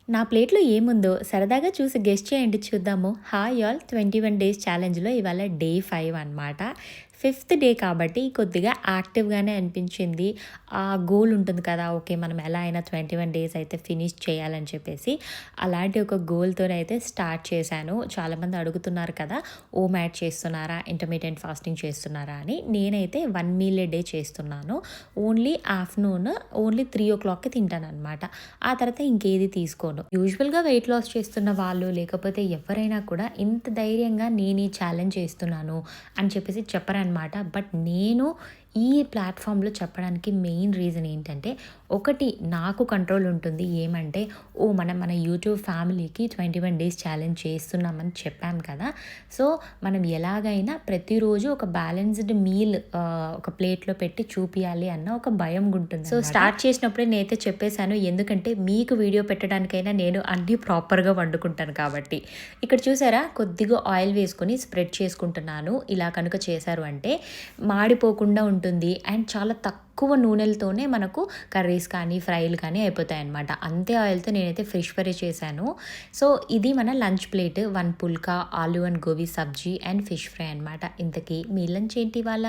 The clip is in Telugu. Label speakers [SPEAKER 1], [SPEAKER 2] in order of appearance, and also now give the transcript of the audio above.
[SPEAKER 1] నా ప్లేట్‌లో ఏముందో సరదాగా చూసి గెస్ చేయండి చూద్దాము. హాయ్ ఆల్ 21 డేస్ ఛాలెంజ్‌లో ఇవాళ డే 5 అనమాట. ఫిఫ్త్ డే కాబట్టి కొద్దిగా యాక్టివ్‌గానే అనిపించింది. ఆ గోల్ ఉంటుంది కదా! ఓకే. మనం ఎలా అయినా 21 డేస్ అయితే ఫినిష్ చేయాలని చెప్పేసి, అలాంటి ఒక గోల్‌తోనైతే స్టార్ట్ చేశాను. చాలామంది అడుగుతున్నారు కదా! ఓమాట్ చేస్తున్నారా? ఇంటర్మిటెంట్ ఫాస్టింగ్ చేస్తున్నారా అని. నేనైతే 1 మీల్ ఎ డే చేస్తున్నాను. ఓన్లీ ఆఫ్టర్‌నూన్ ఓన్లీ 3:00కి తింటాననమాట. ఆ తర్వాత ఇంకేది తీసుకోను. యూజువల్‌గా వెయిట్ లాస్ చేస్తున్న వాళ్ళు లేకపోతే ఎవరైనా కూడా ఇంత ధైర్యంగా నేను ఈ ఛాలెంజ్ చేస్తున్నాను అని చెప్పేసి చెప్పరనమాట. బట్ నేను ఈ ప్లాట్‌ఫామ్‌లో చెప్పడానికి మెయిన్ రీజన్ ఏంటంటే, ఒకటి నాకు కంట్రోల్ ఉంటుంది. ఏమంటే, మనం మన యూట్యూబ్ ఫ్యామిలీకి 21 డేస్ ఛాలెంజ్ చేస్తున్నామని చెప్పాం కదా! సో, మనం ఎలాగైనా ప్రతిరోజు ఒక బ్యాలెన్స్‌డ్ మీల్ ఒక ప్లేట్‌లో పెట్టి చూపియాలి అన్న ఒక భయం ఉంటుంది. సో, స్టార్ట్ చేసినప్పుడే నేనైతే చెప్పేసాను. ఎందుకంటే, మీకు వీడియో పెట్టడానికైనా నేను అన్నీ ప్రాపర్‌గా వండుకుంటాను కాబట్టి. ఇక్కడ చూసారా కొద్దిగా ఆయిల్ వేసుకొని స్ప్రెడ్ చేసుకుంటున్నాను. ఇలా కనుక చేశారు అంటే మాడిపోకుండా ఉంటుంది. అండ్ చాలా తక్కువ నూనెలతోనే మనకు కర్రీస్ కానీ, ఫ్రైలు కానీ అయిపోతాయన్నమాట. అంతే ఆయిల్‌తో నేనైతే ఫిష్ కర్రీ చేశాను. సో, ఇది మన లంచ్ ప్లేట్. 1 పుల్కా, ఆలు and gobi Sabzi and fish fry అనమాట. ఇంతకీ మీ లంచ్ ఏంటి ఇవాళ?